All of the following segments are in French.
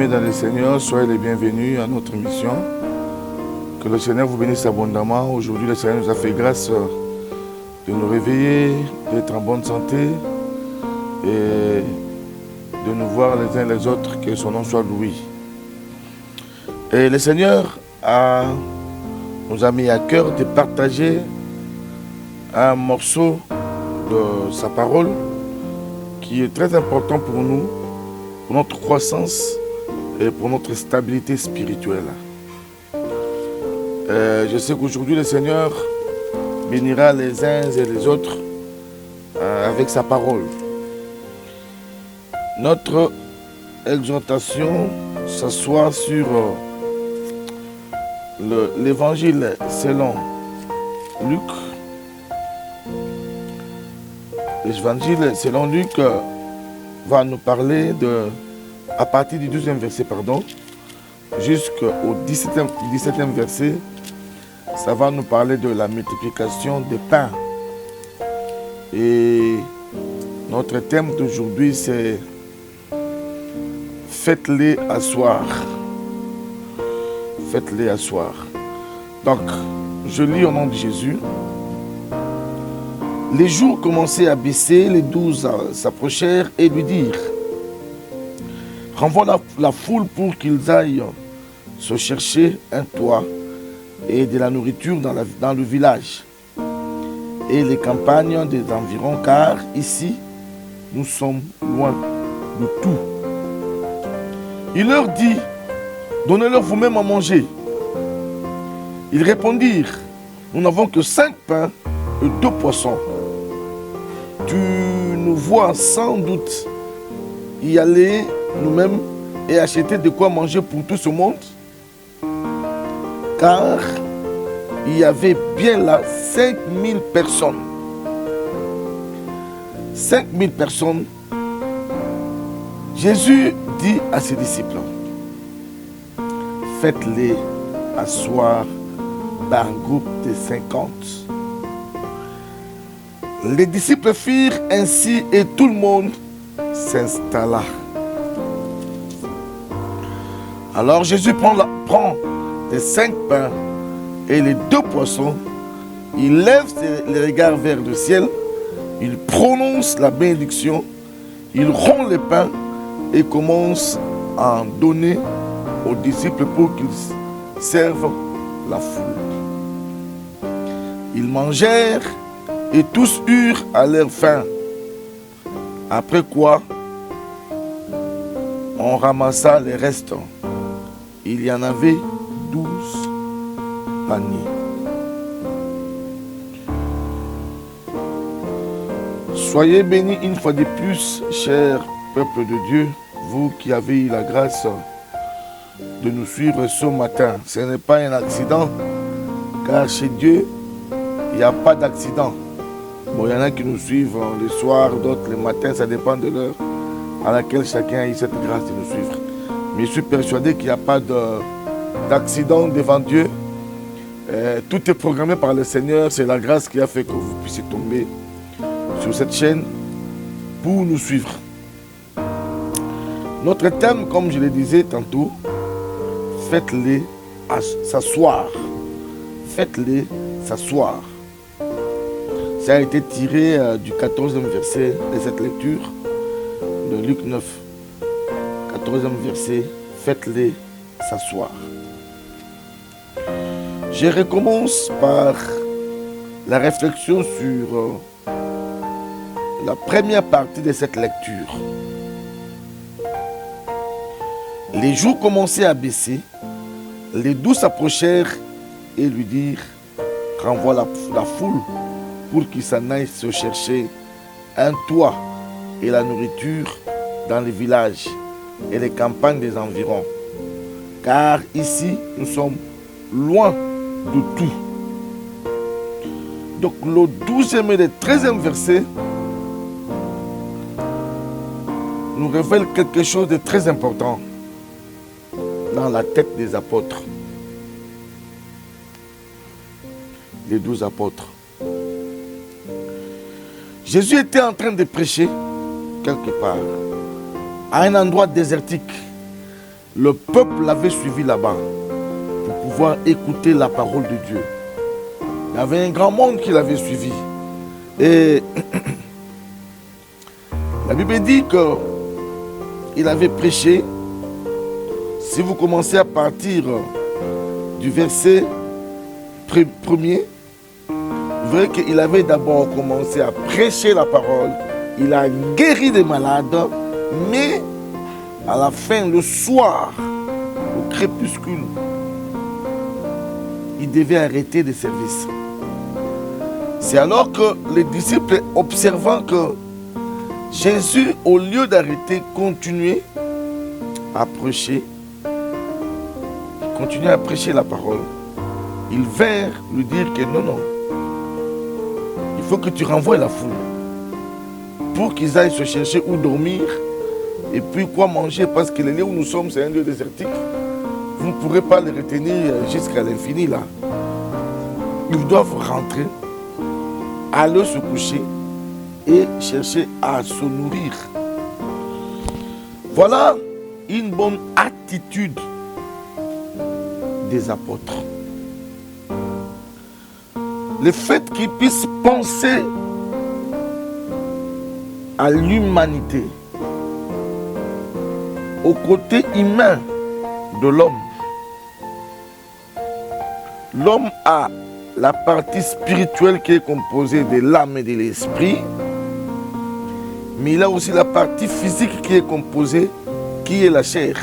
Bien-aimés dans le Seigneur, soyez les bienvenus à notre mission. Que le Seigneur vous bénisse abondamment. Aujourd'hui, le Seigneur nous a fait grâce de nous réveiller, d'être en bonne santé et de nous voir les uns les autres, que son nom soit loué. Et le Seigneur nous a mis à cœur de partager un morceau de sa parole qui est très important pour nous, pour notre croissance et pour notre stabilité spirituelle. Je sais qu'aujourd'hui le Seigneur bénira les uns et les autres avec sa parole. Notre exhortation s'assoit sur l'évangile selon Luc. L'évangile selon Luc va nous parler à partir du 12e verset, jusqu'au 17e verset. Ça va nous parler de la multiplication des pains. Et notre thème d'aujourd'hui, c'est « Faites-les asseoir ». Faites-les asseoir. Donc, je lis au nom de Jésus. Les jours commençaient à baisser, les 12 s'approchèrent et lui dirent « Renvoie la foule pour qu'ils aillent se chercher un toit et de la nourriture dans le village et les campagnes des environs, car ici, nous sommes loin de tout. » Il leur dit « Donnez-leur vous-même à manger. » Ils répondirent « Nous n'avons que 5 pains et 2 poissons. Tu nous vois sans doute y aller nous-mêmes et acheter de quoi manger pour tout ce monde, car il y avait bien là 5000 personnes. 5000 personnes. Jésus dit à ses disciples, faites-les asseoir par un groupe de 50. Les disciples firent ainsi et tout le monde s'installa. Alors Jésus prend les 5 pains et les 2 poissons, il lève les regards vers le ciel, il prononce la bénédiction, il rompt les pains et commence à en donner aux disciples pour qu'ils servent la foule. Ils mangèrent et tous eurent à leur faim. Après quoi, on ramassa les restes. Il y en avait 12 paniers. Soyez bénis une fois de plus, cher peuple de Dieu, vous qui avez eu la grâce de nous suivre ce matin. Ce n'est pas un accident, car chez Dieu, il n'y a pas d'accident. Bon, il y en a qui nous suivent le soir, d'autres le matin, ça dépend de l'heure à laquelle chacun a eu cette grâce de nous suivre. Mais je suis persuadé qu'il n'y a pas d'accident devant Dieu. Tout est programmé par le Seigneur. C'est la grâce qui a fait que vous puissiez tomber sur cette chaîne pour nous suivre. Notre thème, comme je le disais tantôt, faites-les s'asseoir. Faites-les s'asseoir. Ça a été tiré du 14e verset de cette lecture de Luc 9. 14e verset, faites-les s'asseoir. Je recommence par la réflexion sur la première partie de cette lecture. Les jours commençaient à baisser, les 12 s'approchèrent et lui dirent, renvoie la foule pour qu'ils s'en aillent se chercher un toit et la nourriture dans les villages et les campagnes des environs. Car ici, nous sommes loin de tout. Donc le 12e et le 13e verset nous révèlent quelque chose de très important dans la tête des apôtres. Les 12 apôtres. Jésus était en train de prêcher quelque part, à un endroit désertique. Le peuple l'avait suivi là-bas pour pouvoir écouter la parole de Dieu. Il y avait un grand monde qui l'avait suivi. Et la Bible dit qu'il avait prêché. Si vous commencez à partir du verset premier, vous verrez qu'il avait d'abord commencé à prêcher la parole. Il a guéri des malades, mais à la fin, le soir, au crépuscule, il devait arrêter des services. C'est alors que les disciples, observant que Jésus, au lieu d'arrêter, continuait à prêcher la parole, ils vinrent lui dire que non, il faut que tu renvoies la foule pour qu'ils aillent se chercher où dormir et puis quoi manger, parce que le lieu où nous sommes, c'est un lieu désertique. Vous ne pourrez pas les retenir jusqu'à l'infini là. Ils doivent rentrer, aller se coucher et chercher à se nourrir. Voilà une bonne attitude des apôtres. Le fait qu'ils puissent penser à l'humanité, au côté humain de l'homme. L'homme a la partie spirituelle qui est composée de l'âme et de l'esprit, mais il a aussi la partie physique qui est composée, qui est la chair.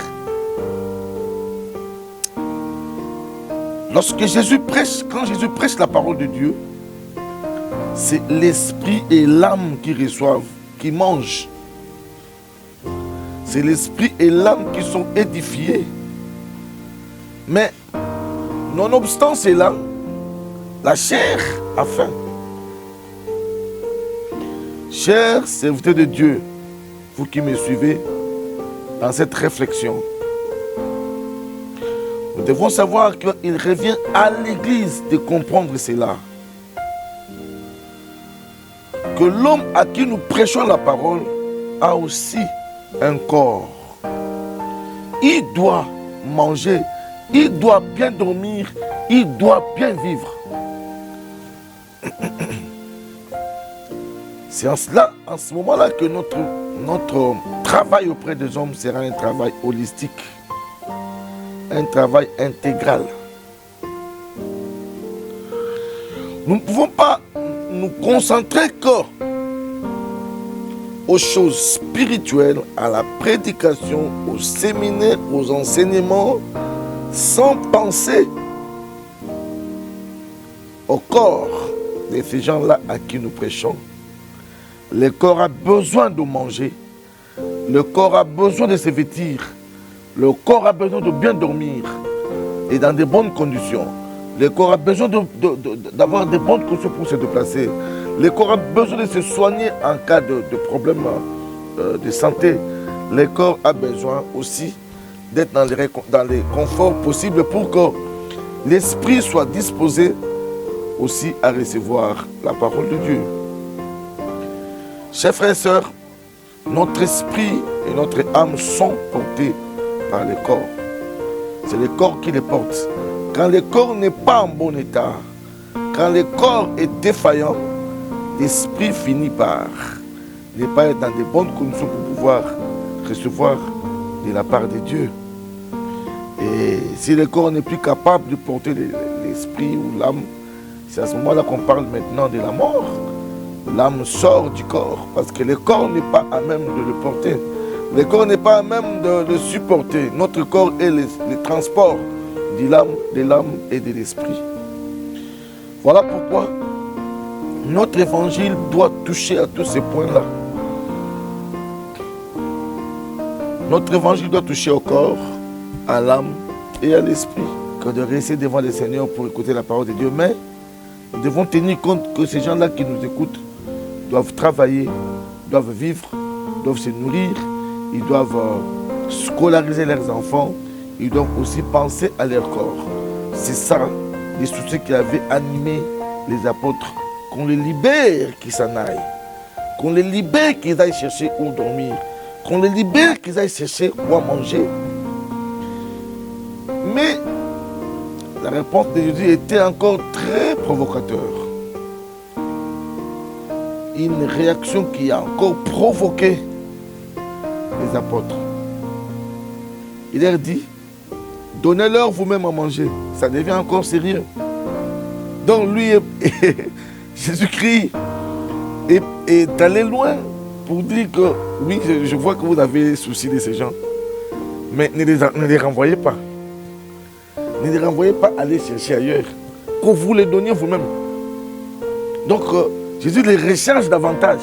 Lorsque Jésus prêche, quand Jésus prêche la parole de Dieu, c'est l'esprit et l'âme qui reçoivent, qui mangent. C'est l'esprit et l'âme qui sont édifiés. Mais, nonobstant cela, la chair a faim. Chers serviteurs de Dieu, vous qui me suivez dans cette réflexion, nous devons savoir qu'il revient à l'Église de comprendre cela. Que l'homme à qui nous prêchons la parole a aussi un corps. Il doit manger, il doit bien dormir, il doit bien vivre. C'est en ce moment-là que notre travail auprès des hommes sera un travail holistique, un travail intégral. Nous ne pouvons pas nous concentrer aux choses spirituelles, à la prédication, aux séminaires, aux enseignements, sans penser au corps de ces gens-là à qui nous prêchons. Le corps a besoin de manger, le corps a besoin de se vêtir, le corps a besoin de bien dormir et dans de bonnes conditions. Le corps a besoin d'avoir de bonnes conditions pour se déplacer. Le corps a besoin de se soigner en cas de problème de santé. Le corps a besoin aussi d'être dans les conforts possibles pour que l'esprit soit disposé aussi à recevoir la parole de Dieu. Chers frères et sœurs, notre esprit et notre âme sont portés par le corps. C'est le corps qui les porte. Quand le corps n'est pas en bon état, quand le corps est défaillant, l'esprit finit par ne pas être dans de bonnes conditions pour pouvoir recevoir de la part de Dieu. Et si le corps n'est plus capable de porter l'esprit ou l'âme, c'est à ce moment-là qu'on parle maintenant de la mort. L'âme sort du corps parce que le corps n'est pas à même de le porter. Le corps n'est pas à même de le supporter. Notre corps est le transport de l'âme et de l'esprit. Voilà pourquoi notre évangile doit toucher à tous ces points-là. Notre évangile doit toucher au corps, à l'âme et à l'esprit. Que de rester devant le Seigneur pour écouter la parole de Dieu. Mais nous devons tenir compte que ces gens-là qui nous écoutent doivent travailler, doivent vivre, doivent se nourrir, ils doivent scolariser leurs enfants, ils doivent aussi penser à leur corps. C'est ça les soucis qui avaient animé les apôtres. Qu'on les libère, qu'ils s'en aillent. Qu'on les libère, qu'ils aillent chercher où dormir. Qu'on les libère, qu'ils aillent chercher quoi manger. la réponse de Jésus était encore très provocateur. Une réaction qui a encore provoqué les apôtres. Il leur dit, donnez-leur vous-même à manger. Ça devient encore sérieux. Donc lui, Jésus-Christ est allé loin pour dire que oui, je vois que vous avez souci de ces gens, mais ne les renvoyez pas. Ne les renvoyez pas aller chercher ailleurs. Que vous les donniez vous-même. Donc Jésus les recharge davantage.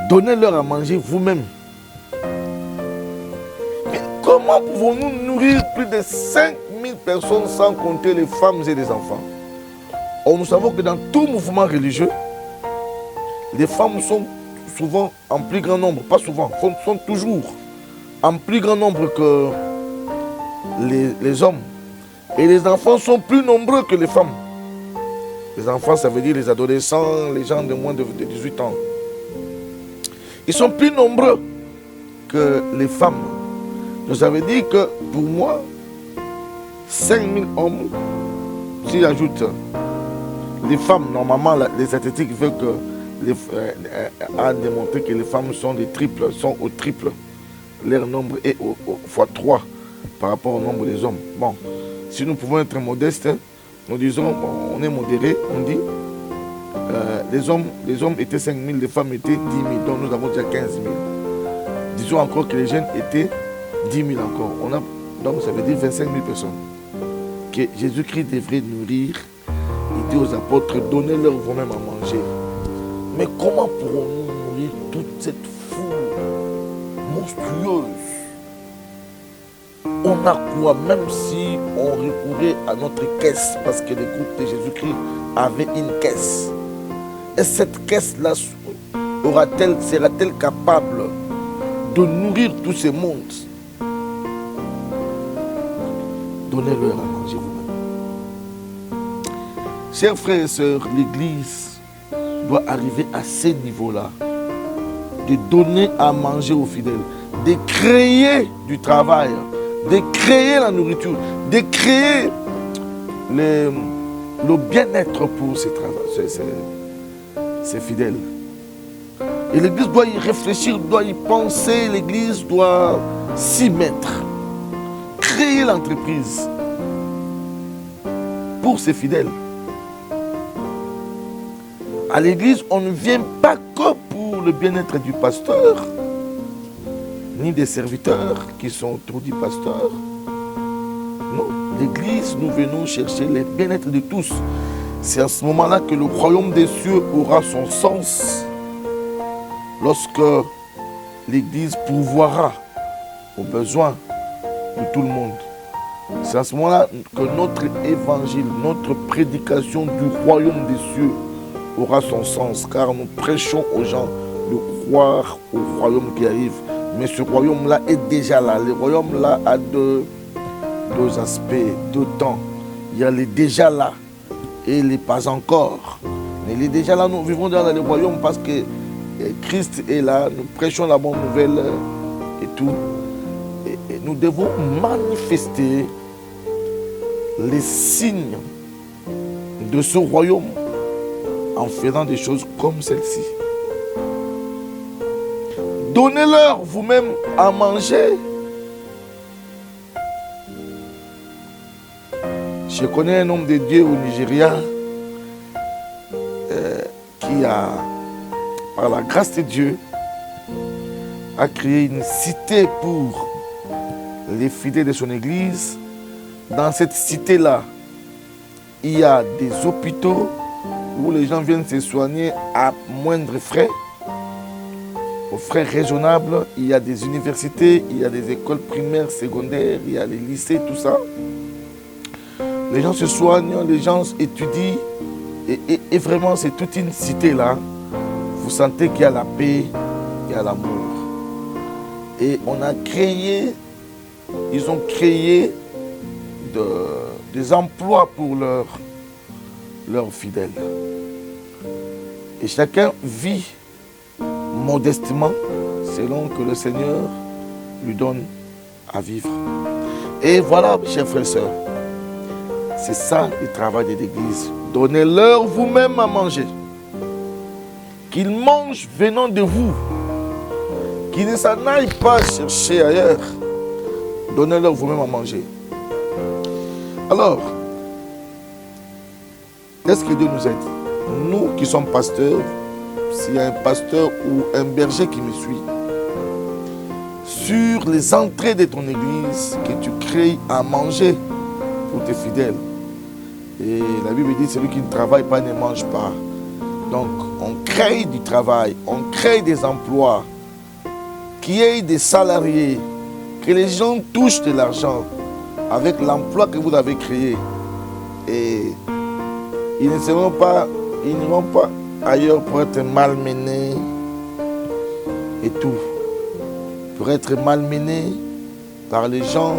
Donnez-leur à manger vous-même. Mais comment pouvons-nous nourrir plus de 5000 personnes sans compter les femmes et les enfants? Or, nous savons que dans tout mouvement religieux, les femmes sont souvent en plus grand nombre, pas souvent, sont toujours en plus grand nombre que les hommes. Et les enfants sont plus nombreux que les femmes. Les enfants, ça veut dire les adolescents, les gens de moins de 18 ans. Ils sont plus nombreux que les femmes. Donc ça veut dire que pour moi, 5000 hommes, s'ils ajoutent les femmes, normalement, les statistiques veulent que a démontré que les femmes sont au triple. Leur nombre est fois 3 par rapport au nombre des hommes. Bon, si nous pouvons être modestes, nous disons, bon, on est modéré, on dit, les hommes étaient 5000, les femmes étaient 10 000, donc nous avons déjà 15 000. Disons encore que les jeunes étaient 10 000 encore. Donc ça veut dire 25 000 personnes. Que Jésus-Christ devrait nourrir. Il dit aux apôtres, donnez-leur vous-même à manger. Mais comment pourrons-nous nourrir toute cette foule monstrueuse? On a quoi, même si on recourait à notre caisse, parce que le groupe de Jésus-Christ avait une caisse. Et cette caisse-là sera-t-elle capable de nourrir tous ces mondes? Donnez-leur à manger vous-même. Chers frères et sœurs, l'Église doit arriver à ce niveau-là, de donner à manger aux fidèles, de créer du travail, de créer la nourriture, de créer le bien-être pour ces fidèles. Et l'Église doit y réfléchir, doit y penser, l'Église doit s'y mettre, créer l'entreprise pour ses fidèles. À l'Église, on ne vient pas que pour le bien-être du pasteur, ni des serviteurs qui sont autour du pasteur. Non, l'Église, nous venons chercher le bien-être de tous. C'est à ce moment-là que le royaume des cieux aura son sens. Lorsque l'Église pourvoira aux besoins de tout le monde. C'est à ce moment-là que notre évangile, notre prédication du royaume des cieux aura son sens, car nous prêchons aux gens de croire au royaume qui arrive. Mais ce royaume-là est déjà là. Le royaume-là a deux aspects, deux temps. Il y a les déjà là et les pas encore. Mais les déjà là, nous vivons dans le royaume parce que Christ est là. Nous prêchons la bonne nouvelle et tout. Et nous devons manifester les signes de ce royaume en faisant des choses comme celle-ci. Donnez-leur vous-même à manger. Je connais un homme de Dieu au Nigeria qui a, par la grâce de Dieu, a créé une cité pour les fidèles de son église. Dans cette cité-là, il y a des hôpitaux où les gens viennent se soigner à moindre frais, aux frais raisonnables. Il y a des universités, il y a des écoles primaires, secondaires, il y a les lycées, tout ça. Les gens se soignent, les gens étudient. Et vraiment, c'est toute une cité là. Vous sentez qu'il y a la paix, il y a l'amour. Et on a créé, ils ont créé des emplois pour leurs fidèles. Et chacun vit modestement selon que le Seigneur lui donne à vivre. Et voilà, chers frères et sœurs, c'est ça le travail de l'Église. Donnez-leur vous-même à manger. Qu'ils mangent venant de vous. Qu'ils ne s'en aillent pas chercher ailleurs. Donnez-leur vous-même à manger. Alors, qu'est-ce que Dieu nous a dit? Nous qui sommes pasteurs, s'il y a un pasteur ou un berger qui me suit, sur les entrées de ton église, que tu crées à manger pour tes fidèles. Et la Bible dit, celui qui ne travaille pas ne mange pas. Donc, on crée du travail, on crée des emplois, qu'il y ait des salariés, que les gens touchent de l'argent avec l'emploi que vous avez créé. Et ils ne seront pas, ils n'iront pas ailleurs pour être malmenés et tout. Pour être malmenés par les gens,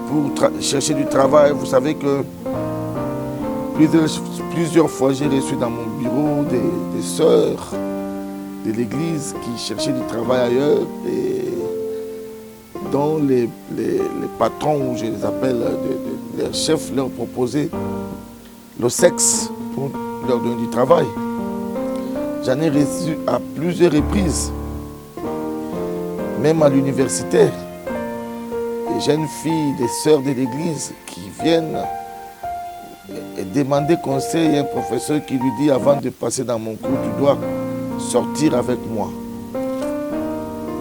pour chercher du travail. Vous savez que plusieurs fois j'ai reçu dans mon bureau des sœurs de l'église qui cherchaient du travail ailleurs et dont les patrons, ou je les appelle, les chefs leur proposaient le sexe pour leur donner du travail. J'en ai reçu à plusieurs reprises, même à l'université. Des jeunes filles, des sœurs de l'église qui viennent et demander conseil à un professeur qui lui dit avant de passer dans mon cours, tu dois sortir avec moi.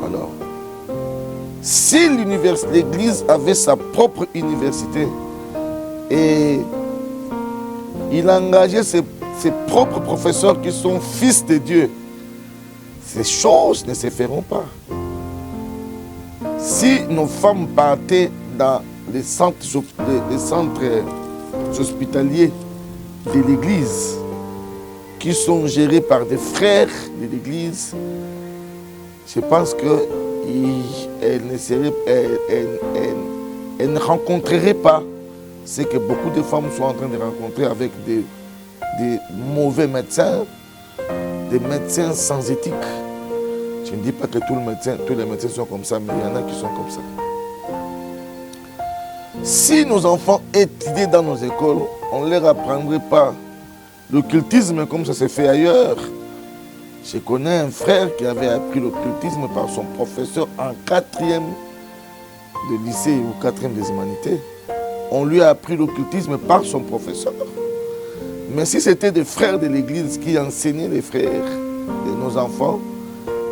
Alors, si l'église avait sa propre université et il engageait ses propres professeurs qui sont fils de Dieu, ces choses ne se feront pas. Si nos femmes partaient dans les centres hospitaliers de l'église, qui sont gérés par des frères de l'église, je pense qu'elles ne rencontreraient pas ce que beaucoup de femmes sont en train de rencontrer avec des mauvais médecins, des médecins sans éthique. Je ne dis pas que tous les médecins sont comme ça, mais il y en a qui sont comme ça. Si nos enfants étudiaient dans nos écoles, on ne leur apprendrait pas l'occultisme comme ça se fait ailleurs. Je connais un frère qui avait appris l'occultisme par son professeur en 4e de lycée ou 4e des humanités. On lui a appris l'occultisme par son professeur. Mais si c'était des frères de l'église qui enseignaient les frères de nos enfants,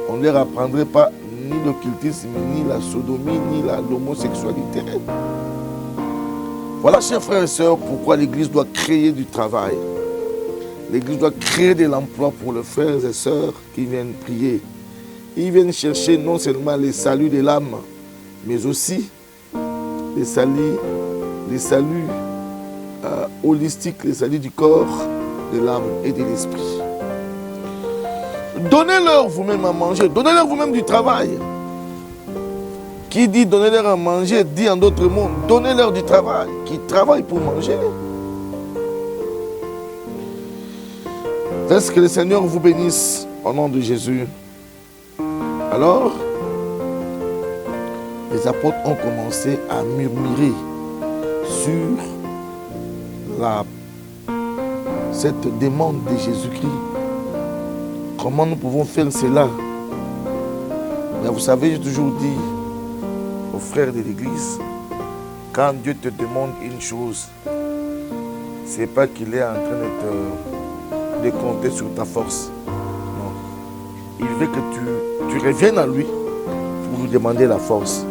on ne leur apprendrait pas ni l'occultisme, ni la sodomie, ni l'homosexualité. Voilà, chers frères et sœurs, pourquoi l'Église doit créer du travail. L'Église doit créer de l'emploi pour les frères et sœurs qui viennent prier. Ils viennent chercher non seulement les saluts de l'âme, mais aussi les saluts holistiques, les saluts du corps, de l'âme et de l'esprit. Donnez-leur vous-même à manger, donnez-leur vous-même du travail. Qui dit donnez-leur à manger, dit en d'autres mots, donnez-leur du travail, qui travaillent pour manger. Est-ce que le Seigneur vous bénisse au nom de Jésus? Alors, les apôtres ont commencé à murmurer sur cette demande de Jésus-Christ. Comment nous pouvons faire cela? Mais vous savez, j'ai toujours dit aux frères de l'Église, quand Dieu te demande une chose, c'est pas qu'il est en train de compter sur ta force. Non. Il veut que tu reviennes à lui pour lui demander la force,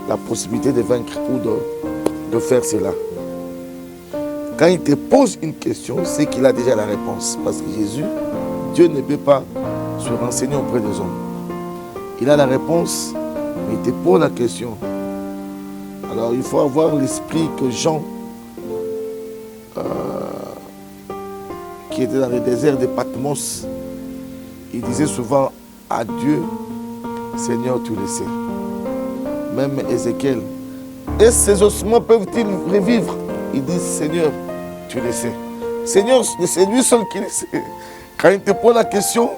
la possibilité de vaincre ou de faire cela. Quand il te pose une question, c'est qu'il a déjà la réponse. Parce que Jésus, Dieu ne peut pas se renseigner auprès des hommes. Il a la réponse, mais il te pose la question. Alors il faut avoir l'esprit que Jean, qui était dans le désert de Patmos, il disait souvent à Dieu, Seigneur, tu le sais. Même Ézéchiel, et ces ossements peuvent-ils revivre? Il dit, Seigneur, tu le sais. Seigneur, c'est lui seul qui le sait. Quand il te pose la question,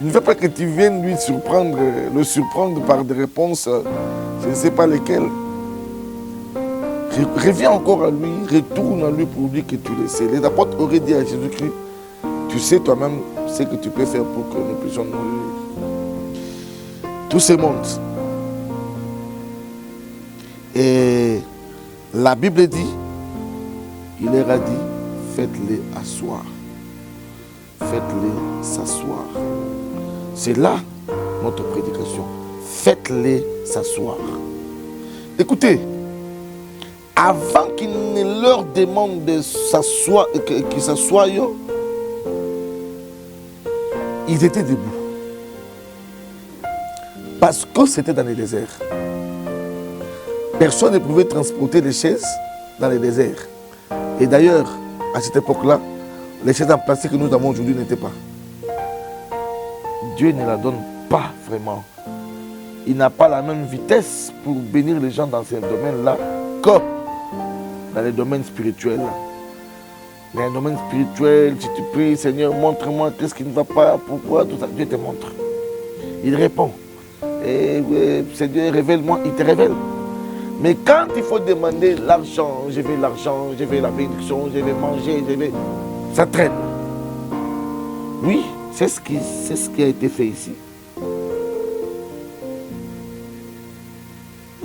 il ne veut pas que tu viennes le surprendre par des réponses, je ne sais pas lesquelles. Reviens encore à lui, retourne à lui pour lui que tu le sais. Les apôtres auraient dit à Jésus-Christ, tu sais toi-même ce que tu peux faire pour que nous puissions nous... Tout se monte. Et la Bible dit, il leur a dit, faites-les asseoir. Faites-les s'asseoir. C'est là notre prédication. Faites-les s'asseoir. Écoutez, avant qu'ils ne leur demandent de s'asseoir, qu'ils s'assoient, ils étaient debout. Parce que c'était dans le désert. Personne ne pouvait transporter les chaises dans le désert. Et d'ailleurs, à cette époque-là, les chaises en plastique que nous avons aujourd'hui n'étaient pas. Dieu ne la donne pas vraiment. Il n'a pas la même vitesse pour bénir les gens dans ce domaine-là que dans les domaines spirituels. Dans les domaines spirituels, si tu pries, Seigneur, montre-moi qu'est-ce qui ne va pas, pourquoi, tout ça, Dieu te montre. Il répond. Et Seigneur, révèle-moi, il te révèle. Mais quand il faut demander l'argent, je veux la bénédiction, je vais manger, ça traîne. Oui, c'est ce qui a été fait ici.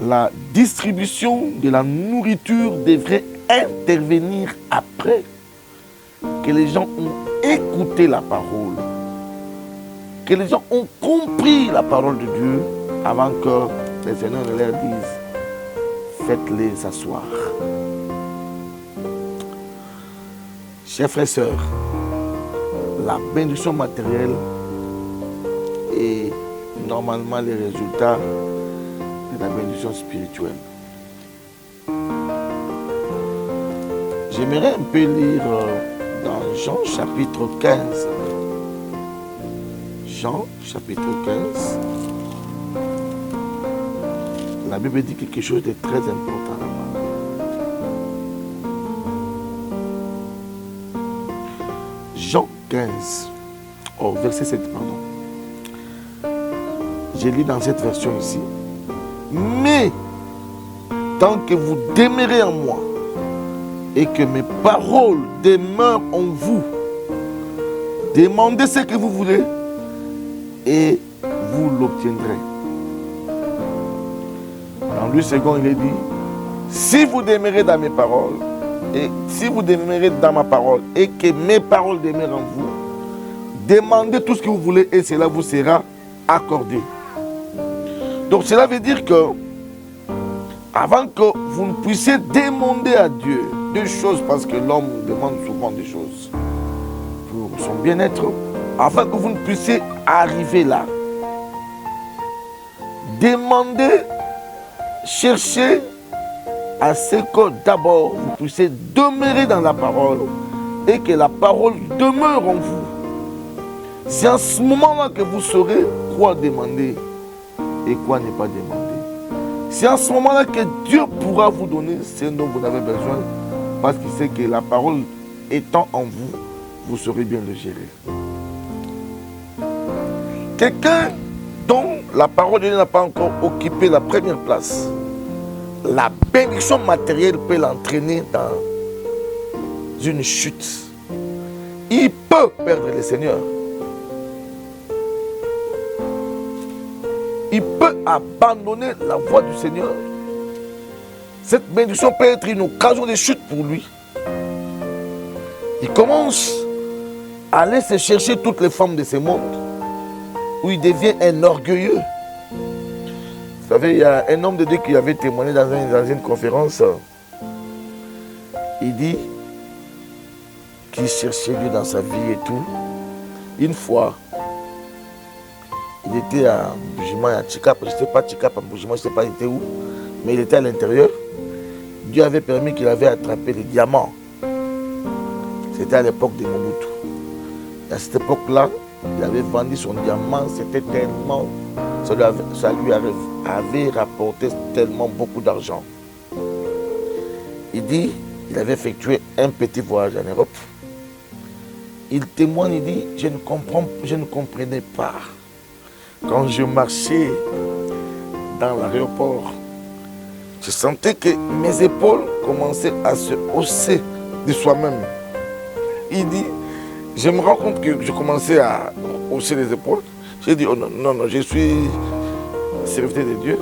La distribution de la nourriture devrait intervenir après que les gens ont écouté la parole, que les gens ont compris la parole de Dieu avant que le Seigneur ne leur dise faites-les s'asseoir. Chers frères et sœurs, la bénédiction matérielle est normalement le résultat de la bénédiction spirituelle. J'aimerais un peu lire dans Jean chapitre 15. Jean chapitre 15. La Bible dit quelque chose de très important là-bas. Jean 15, verset 7, pardon. J'ai lu dans cette version ici. Mais, tant que vous demeurez en moi, et que mes paroles demeurent en vous, demandez ce que vous voulez, et vous l'obtiendrez. Dans Luc 2, il est dit, si vous demeurez dans mes paroles, et si vous demeurez dans ma parole, et que mes paroles demeurent en vous, demandez tout ce que vous voulez, et cela vous sera accordé. Donc cela veut dire que, avant que vous ne puissiez demander à Dieu deux choses, parce que l'homme demande souvent des choses pour son bien-être, afin que vous ne puissiez arriver là, demandez, cherchez à ce que d'abord vous puissiez demeurer dans la parole et que la parole demeure en vous. C'est à ce moment-là que vous saurez quoi demander et quoi ne pas demander. C'est à ce moment-là que Dieu pourra vous donner ce dont vous avez besoin, parce qu'il sait que la parole étant en vous, vous saurez bien le gérer. Quelqu'un dont la parole de Dieu n'a pas encore occupé la première place, la bénédiction matérielle peut l'entraîner dans une chute. Il peut perdre le Seigneur. Il peut abandonner la voie du Seigneur. Cette bénédiction peut être une occasion de chute pour lui. Il commence à aller se chercher toutes les femmes de ce monde, où il devient un orgueilleux. Vous savez, il y a un homme de Dieu qui avait témoigné dans une conférence. Il dit qu'il cherchait Dieu dans sa vie et tout. Une fois, il était à Bougima, à Chikap, je ne sais pas Chikap, à Bougima, je ne sais pas il était où, mais il était à l'intérieur. Dieu avait permis qu'il avait attrapé les diamants. C'était à l'époque de Mobutu. Et à cette époque-là, il avait vendu son diamant, c'était tellement, ça lui avait rapporté tellement beaucoup d'argent. Il dit, il avait effectué un petit voyage en Europe. Il témoigne, il dit, je ne comprenais pas. Quand je marchais dans l'aéroport, je sentais que mes épaules commençaient à se hausser de soi-même. Il dit, je me rends compte que je commençais à hausser les épaules. J'ai dit, oh non, non, non, je suis serviteur de Dieu.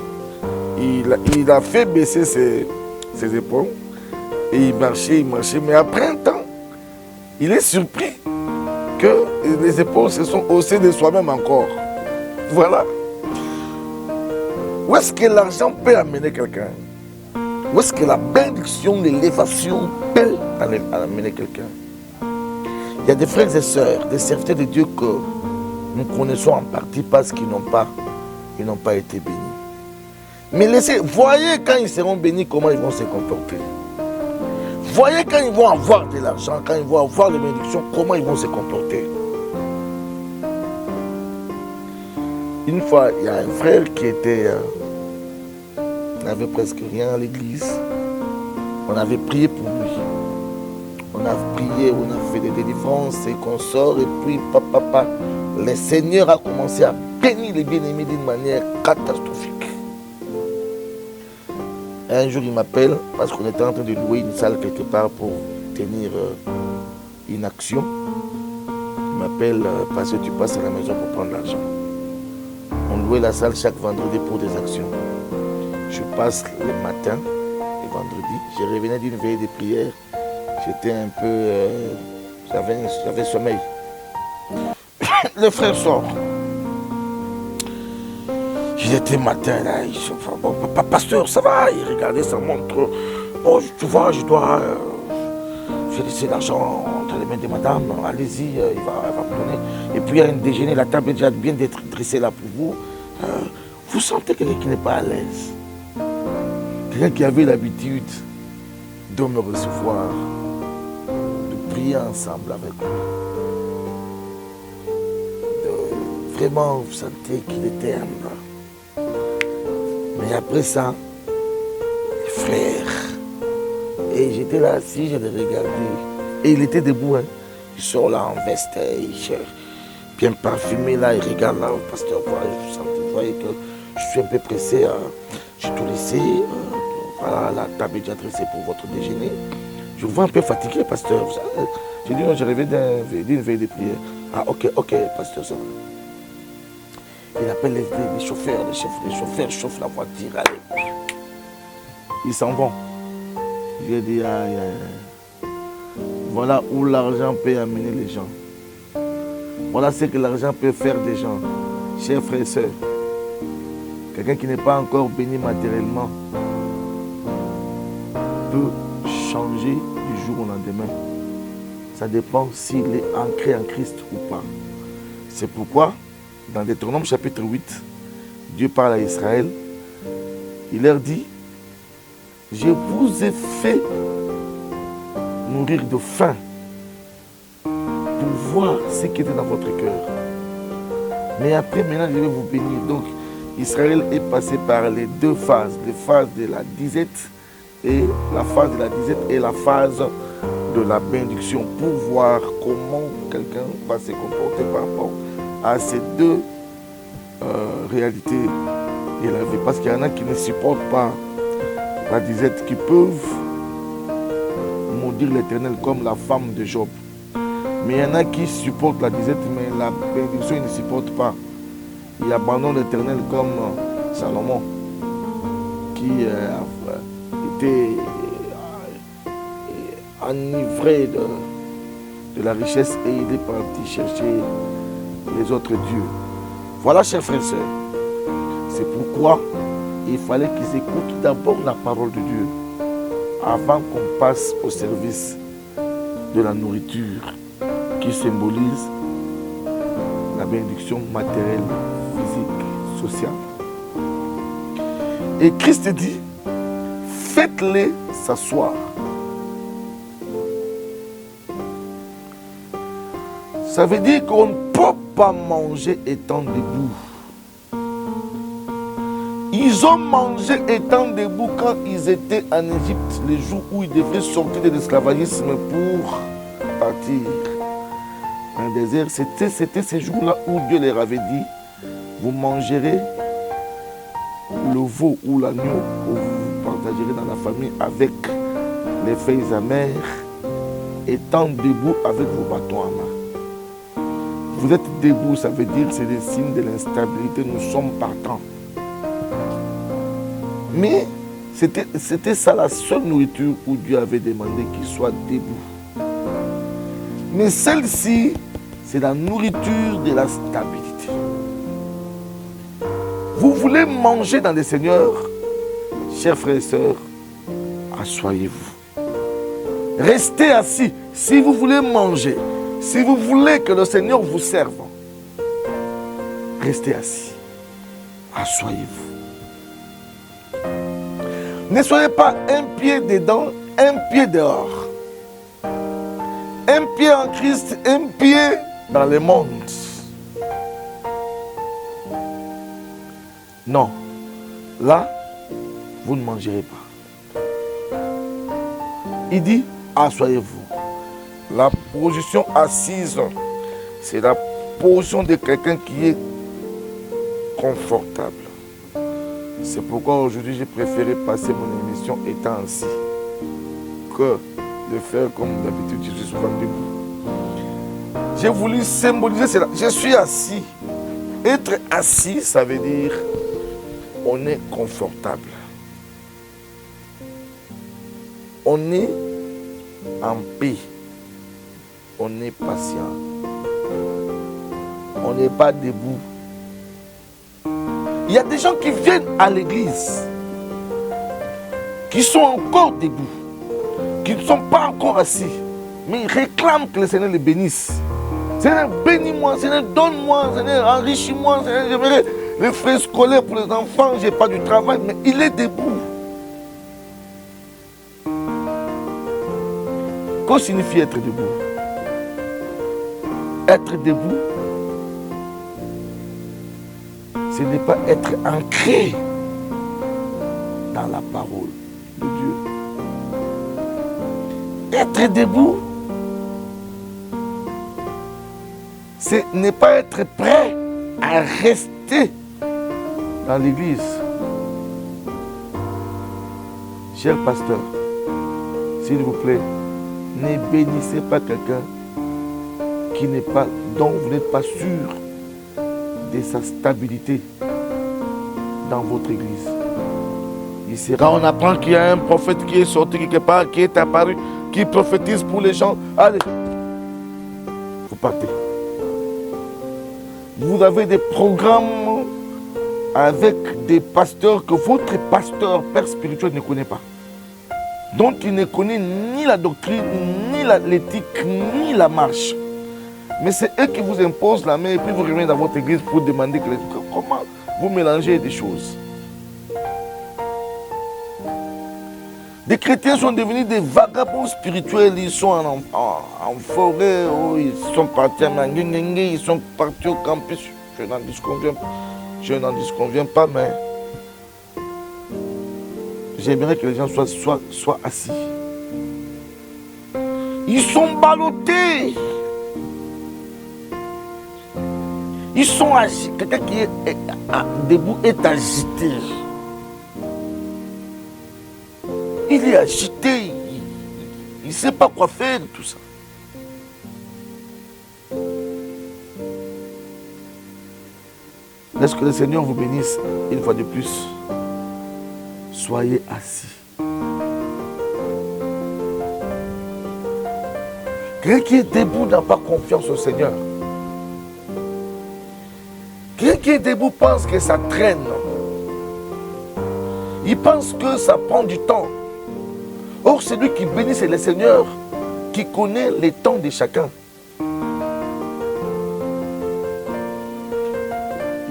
Il a fait baisser ses épaules et il marchait, mais après un temps, il est surpris que les épaules se sont haussées de soi-même encore. Voilà. Où est-ce que l'argent peut amener quelqu'un? Où est-ce que la bénédiction, l'élévation peut amener quelqu'un? Il y a des frères et sœurs, des serviteurs de Dieu que nous connaissons en partie parce qu'ils n'ont pas été bénis. Mais voyez quand ils seront bénis, comment ils vont se comporter. Voyez quand ils vont avoir de l'argent, quand ils vont avoir les bénédictions, comment ils vont se comporter. Une fois, il y a un frère qui n'avait presque rien à l'église. On avait prié pour lui. On a prié, on a fait des délivrances et consorts. Et puis, papa, le Seigneur a commencé à bénir les bien-aimés d'une manière catastrophique. Un jour, il m'appelle parce qu'on était en train de louer une salle quelque part pour tenir une action. Il m'appelle parce que tu passes à la maison pour prendre l'argent. On louait la salle chaque vendredi pour des actions. Je passe le matin, le vendredi. Je revenais d'une veille de prière. J'étais un peu... j'avais sommeil. Le frère sort. Il était matin là, il se dit, bon, pasteur, ça va? Il regardait sa montre. Oh, tu vois, je dois... j'ai laissé l'argent entre les mains de madame. Allez-y, il va me donner. Et puis il y a un déjeuner, la table est déjà bien dressée là pour vous. Vous sentez quelqu'un qui n'est pas à l'aise. Quelqu'un qui avait l'habitude de me recevoir, de prier ensemble avec lui. Vraiment, vous sentez qu'il était humble. Mais après ça, frère, et j'étais là assis, je le regardais. Et il était debout, hein. Il sort là en veste, bien parfumé là, il regarde là, pasteur, vous voyez que je suis un peu pressé, j'ai tout laissé, voilà, la table est déjà dressée pour votre déjeuner. Je vous vois un peu fatigué, pasteur. J'ai dit non, je rêvais d'une veille de prière. Ah, ok, pasteur, ça va. Il appelle les chauffeurs, les chauffeurs chauffent la voiture, allez. Ils s'en vont. J'ai dit, voilà où l'argent peut amener les gens. Voilà ce que l'argent peut faire des gens. Chers frères et sœurs, quelqu'un qui n'est pas encore béni matériellement peut changer du jour au lendemain. Ça dépend s'il est ancré en Christ ou pas. C'est pourquoi, dans Deutéronome chapitre 8, Dieu parle à Israël. Il leur dit, je vous ai fait mourir de faim pour voir ce qui était dans votre cœur. Mais après, maintenant, je vais vous bénir. Donc, Israël est passé par les deux phases. Les phases de la disette et la phase de la disette et la phase de la bénédiction pour voir comment quelqu'un va se comporter par rapport à ces deux réalités de la vie. Parce qu'il y en a qui ne supportent pas la disette, qui peuvent maudire l'Éternel comme la femme de Job. Mais il y en a qui supportent la disette, mais la bénédiction, ils ne supportent pas. Ils abandonnent l'Éternel comme Salomon, qui était enivré de la richesse et il est parti chercher les autres dieux. Voilà, chers frères et sœurs, c'est pourquoi il fallait qu'ils écoutent d'abord la parole de Dieu avant qu'on passe au service de la nourriture qui symbolise la bénédiction matérielle, physique, sociale. Et Christ dit, faites-les s'asseoir. Ça veut dire qu'on ne peut pas manger étant debout. Ils ont mangé étant debout quand ils étaient en Égypte, les jours où ils devaient sortir de l'esclavagisme pour partir dans le désert. C'était ces jours-là où Dieu leur avait dit, vous mangerez le veau ou l'agneau, ou vous exagéré dans la famille avec les feuilles amères, étant debout avec vos bâtons à main. Vous êtes debout, ça veut dire que c'est des signes de l'instabilité, nous sommes partants. Mais c'était ça la seule nourriture où Dieu avait demandé qu'il soit debout. Mais celle-ci, c'est la nourriture de la stabilité. Vous voulez manger dans le Seigneur, chers frères et sœurs, asseyez-vous. Restez assis. Si vous voulez manger, si vous voulez que le Seigneur vous serve, restez assis. Asseyez-vous. Ne soyez pas un pied dedans, un pied dehors. Un pied en Christ, un pied dans le monde. Non. Là, vous ne mangerez pas. Il dit, asseyez-vous. La position assise, c'est la position de quelqu'un qui est confortable. C'est pourquoi aujourd'hui j'ai préféré passer mon émission étant assis que de faire comme d'habitude, je suis souvent debout. J'ai voulu symboliser cela. Je suis assis. Être assis, ça veut dire on est confortable. On est en paix. On est patient. On n'est pas debout. Il y a des gens qui viennent à l'église, qui sont encore debout, qui ne sont pas encore assis, mais ils réclament que le Seigneur les bénisse. Seigneur, bénis-moi, Seigneur, donne-moi, Seigneur, enrichis-moi, Seigneur, j'aimerais les frais scolaires pour les enfants, je n'ai pas du travail, mais il est debout. Qu'est-ce que signifie être debout? Être debout, ce n'est pas être ancré dans la parole de Dieu. Être debout, ce n'est pas être prêt à rester dans l'église. Cher pasteur, s'il vous plaît, ne bénissez pas quelqu'un qui n'est pas, dont vous n'êtes pas sûr de sa stabilité dans votre église. Quand on apprend qu'il y a un prophète qui est sorti quelque part, qui est apparu, qui prophétise pour les gens, allez, vous partez. Vous avez des programmes avec des pasteurs que votre pasteur, père spirituel, ne connaît pas. Donc il ne connaît ni la doctrine, ni l'éthique, ni la marche. Mais c'est eux qui vous imposent la main et puis vous revenez dans votre église pour demander comment vous mélangez des choses. Des chrétiens sont devenus des vagabonds spirituels. Ils sont en forêt, ils sont partis à Manguingue, ils sont partis au campus. Je n'en disconviens pas, mais j'aimerais que les gens soient assis. Ils sont ballottés. Ils sont agités. Quelqu'un qui est debout est agité. Il est agité. Il ne sait pas quoi faire de tout ça. Laisse que le Seigneur vous bénisse une fois de plus. Soyez assis. Quelqu'un qui est debout n'a pas confiance au Seigneur. Quelqu'un qui est debout pense que ça traîne. Il pense que ça prend du temps. Or, celui qui bénit, c'est le Seigneur qui connaît les temps de chacun.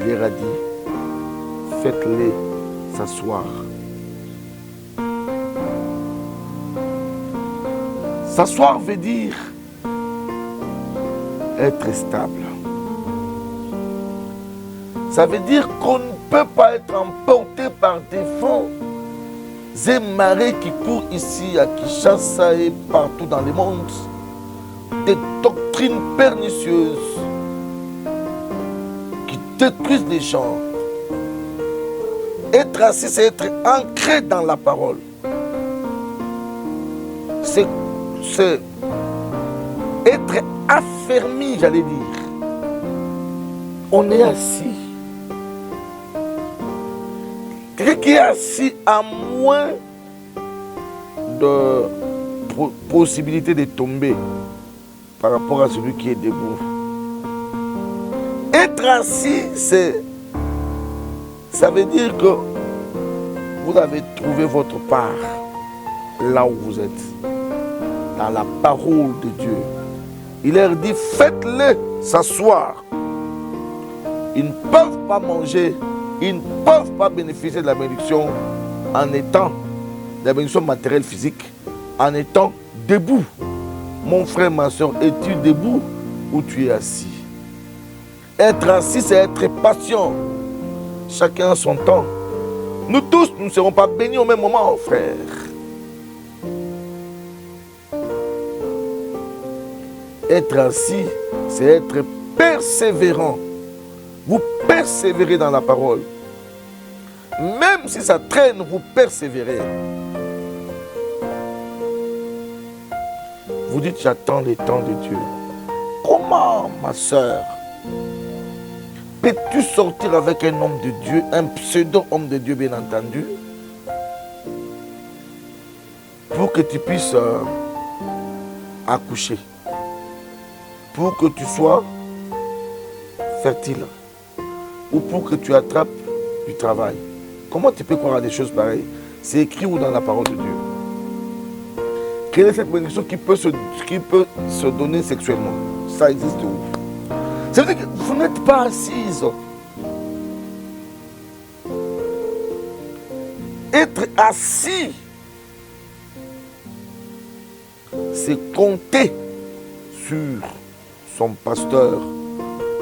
Il leur a dit, faites-les s'asseoir. S'asseoir veut dire être stable. Ça veut dire qu'on ne peut pas être emporté par des vents et marées qui courent ici à Kinshasa et partout dans le monde. Des doctrines pernicieuses qui détruisent les gens. Être assis, c'est être ancré dans la parole. c'est être affermi, j'allais dire. On est assis. Quelqu'un qui est assis a moins de possibilité de tomber par rapport à celui qui est debout. Être assis, ça veut dire que vous avez trouvé votre part là où vous êtes, dans la parole de Dieu. Il leur dit, faites-les s'asseoir. Ils ne peuvent pas manger, ils ne peuvent pas bénéficier de la bénédiction en étant, de la bénédiction matérielle physique, en étant debout. Mon frère, ma soeur, es-tu debout ou tu es assis? Être assis, c'est être patient. Chacun a son temps. Nous tous, nous ne serons pas bénis au même moment, frère. Être assis, c'est être persévérant. Vous persévérez dans la parole. Même si ça traîne, vous persévérez. Vous dites, j'attends le temps de Dieu. Comment, ma soeur, peux-tu sortir avec un homme de Dieu, un pseudo-homme de Dieu, bien entendu, pour que tu puisses accoucher, pour que tu sois fertile, ou pour que tu attrapes du travail? Comment tu peux croire à des choses pareilles? C'est écrit où dans la parole de Dieu? Quelle est cette bénédiction qui peut se donner sexuellement? Ça existe où? Ça veut dire que vous n'êtes pas assise. Être assis, c'est compter sur son pasteur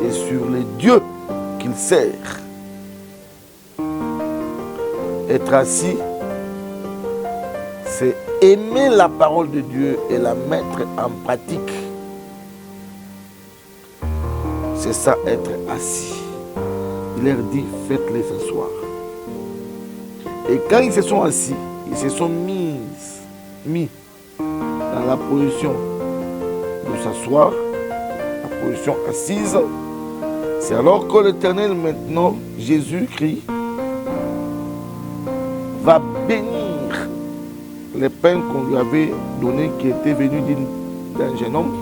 et sur les dieux qu'il sert. Être assis, c'est aimer la parole de Dieu et la mettre en pratique. C'est ça, être assis. Il leur dit, faites-les s'asseoir. Et quand ils se sont assis, ils se sont mis dans la position de s'asseoir, la position assise. C'est alors que l'Éternel, maintenant, Jésus-Christ, va bénir les pains qu'on lui avait donnés, qui étaient venus d'un jeune homme.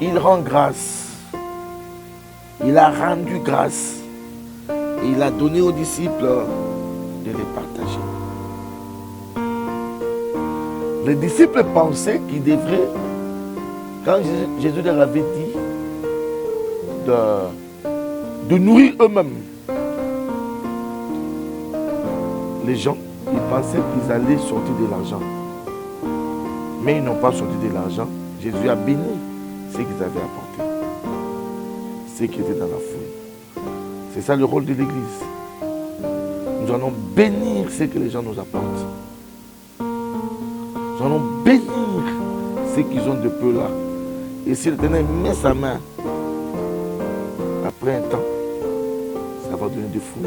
Il rend grâce. Il a rendu grâce. Et il a donné aux disciples de les partager. Les disciples pensaient qu'ils devraient, quand Jésus leur avait dit de nourrir eux-mêmes les gens, ils pensaient qu'ils allaient sortir de l'argent. Mais ils n'ont pas sorti de l'argent. Jésus a béni ce qu'ils avaient apporté, ce qui était dans la foule. C'est ça le rôle de l'Église. Nous allons bénir ce que les gens nous apportent. Nous allons bénir ce qu'ils ont de peu là. Et si l'Éternel met sa main, après un temps, ça va donner des fruits.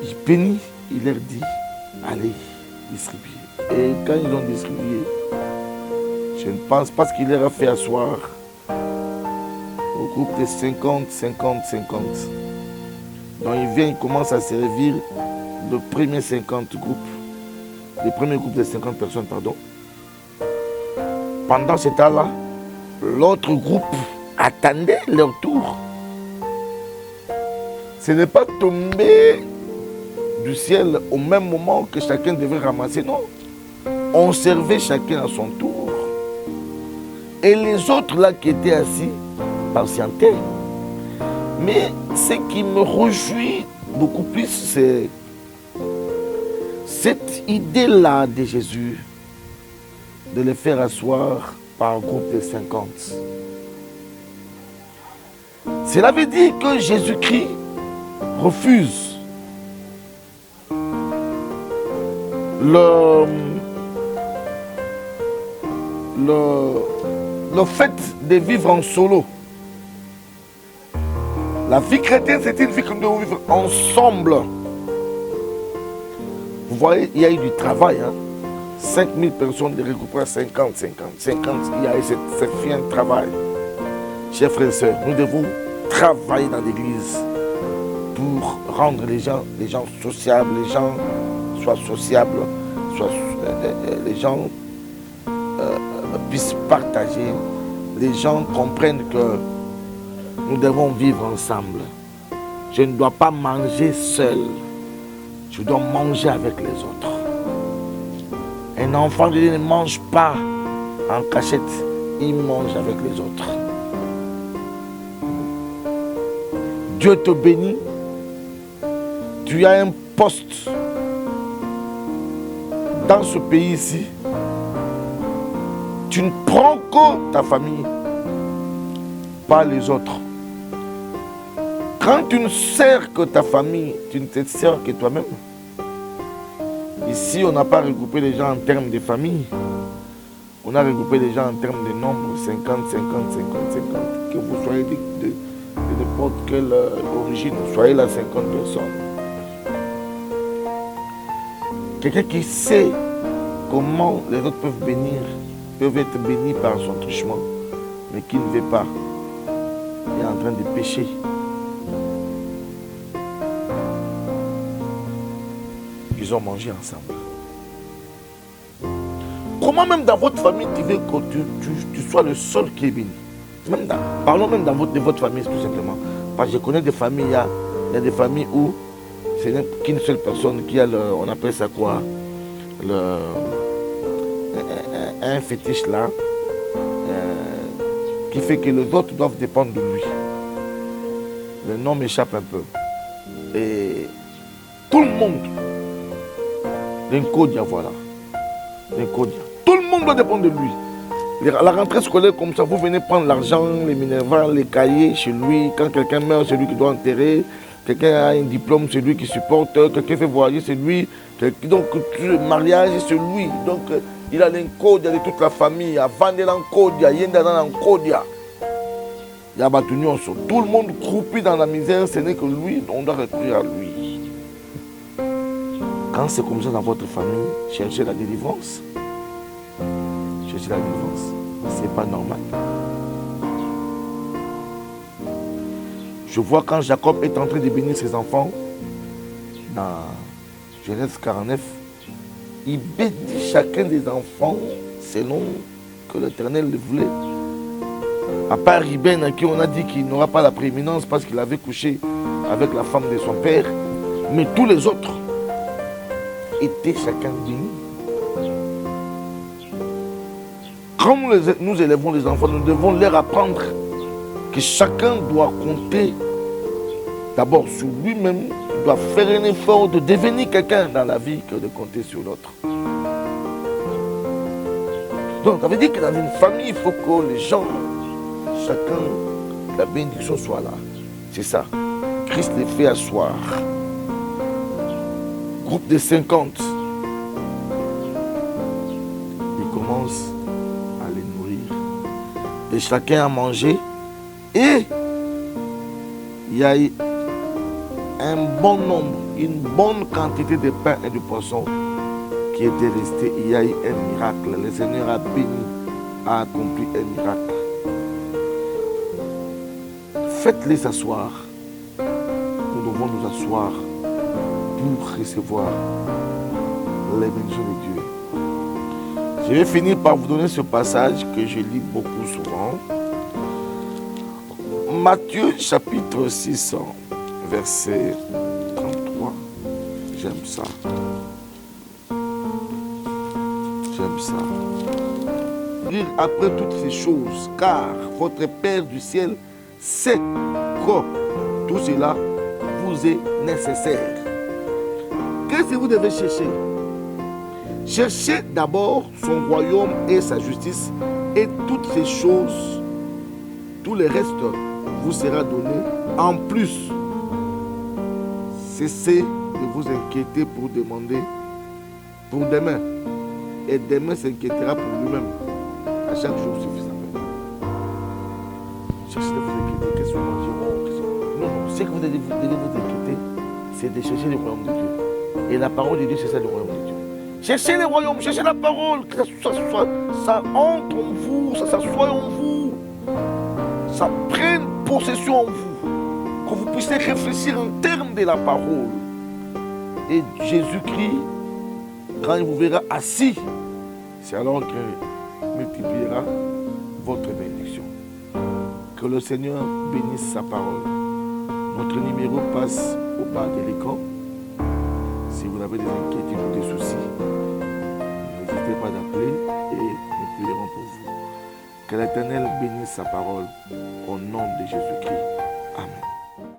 Il bénit, il leur dit, allez, distribuer. Et quand ils ont distribué, je ne pense pas qu'il leur a fait asseoir au groupe de 50. Donc il vient, il commence à servir le premier 50 groupes, le premier groupe de 50 personnes, pardon. Pendant ce temps-là, l'autre groupe attendait leur tour. Ce n'est pas tombé du ciel au même moment que chacun devait ramasser, non. On servait chacun à son tour. Et les autres là qui étaient assis patientaient. Mais ce qui me réjouit beaucoup plus, c'est cette idée-là de Jésus, de les faire asseoir par groupe de 50. Cela veut dire que Jésus-Christ refuse le fait de vivre en solo. La vie chrétienne, c'est une vie que nous devons vivre ensemble. Vous voyez, il y a eu du travail. 5 000 personnes de regroupées à 50. Il y a eu ce fin travail. Chers frères et sœurs, nous devons travailler dans l'église pour rendre les gens sociables, les gens soient sociables, les gens puissent partager, les gens comprennent que nous devons vivre ensemble. Je ne dois pas manger seul, je dois manger avec les autres. Un enfant de Dieu ne mange pas en cachette, il mange avec les autres. Dieu te bénit, tu as un poste dans ce pays ici. Tu ne prends que ta famille, pas les autres. Quand tu ne sers que ta famille, tu ne te sers que toi-même. Ici, on n'a pas regroupé les gens en termes de famille. On a regroupé les gens en termes de nombre, 50. Que vous soyez de n'importe quelle origine, soyez là 50 personnes. Quelqu'un qui sait comment les autres peuvent être bénis par son truchement, mais qui ne veut pas, est en train de pécher. Ils ont mangé ensemble. Comment même dans votre famille, tu veux que tu sois le seul qui est béni? Parlons même de votre famille, tout simplement. Parce que je connais des familles, il y a des familles où ce n'est qu'une seule personne qui a on appelle ça quoi, un fétiche là, qui fait que les autres doivent dépendre de lui. Le nom m'échappe un peu. Et tout le monde, l'encodia, voilà. L'encodia. Tout le monde doit dépendre de lui. La rentrée scolaire comme ça, vous venez prendre l'argent, les minervales, les cahiers chez lui. Quand quelqu'un meurt, c'est lui qui doit enterrer. Quelqu'un a un diplôme, c'est lui qui supporte. Quelqu'un fait voyager, c'est lui. Donc, le mariage, c'est lui. Donc, il a l'encodia de toute la famille. Avant de l'encodia, il y a l'encodia. Il y a Batunyoso. Tout le monde croupi dans la misère, ce n'est que lui, on doit recourir à lui. Quand c'est comme ça dans votre famille, cherchez la délivrance. Cherchez la délivrance. C'est pas normal. Je vois quand Jacob est en train de bénir ses enfants, dans Genèse 49, il bénit chacun des enfants selon que l'Éternel le voulait. À part Ruben, à qui on a dit qu'il n'aura pas la prééminence parce qu'il avait couché avec la femme de son père, mais tous les autres étaient chacun bénis. Quand nous élevons les enfants, nous devons leur apprendre que chacun doit compter d'abord sur lui-même, doit faire un effort de devenir quelqu'un dans la vie que de compter sur l'autre. Donc, ça veut dire que dans une famille, il faut que les gens, chacun, la bénédiction soit là. C'est ça. Christ les fait asseoir. Groupe de 50. Il commence à les nourrir. Et chacun a mangé. Et il y a eu un bon nombre, une bonne quantité de pain et de poisson qui était resté. Il y a eu un miracle. Le Seigneur a béni, a accompli un miracle. Faites-les s'asseoir. Nous devons nous asseoir pour recevoir les bénédictions de Dieu. Je vais finir par vous donner ce passage que je lis beaucoup souvent. Matthieu chapitre 6, verset 33. J'aime ça. J'aime ça. Lire après toutes ces choses, car votre Père du ciel sait que tout cela vous est nécessaire. Qu'est-ce que vous devez chercher? Cherchez d'abord son royaume et sa justice, et toutes ces choses, tout le reste vous sera donné en plus. Cessez de vous inquiéter pour demander pour demain. Et demain s'inquiétera pour lui-même. À chaque jour suffit sa peine. Cherchez de vous inquiéter. Qu'est-ce que vous mangez? Non, ce que vous devez vous inquiéter, c'est de chercher le royaume de Dieu. Et la parole de Dieu, c'est ça le royaume de Dieu. Cherchez le royaume, cherchez la parole, que ça entre en vous, ça s'assoie en vous, ça prenne possession en vous, que vous puissiez réfléchir en termes de la parole. Et Jésus-Christ, quand il vous verra assis, c'est alors qu'il multipliera votre bénédiction. Que le Seigneur bénisse sa parole. Notre numéro passe au bas de l'écran. Si vous avez des inquiétudes ou des soucis, n'hésitez pas d'appeler et nous prierons pour vous. Que l'Éternel bénisse sa parole au nom de Jésus-Christ. Amen.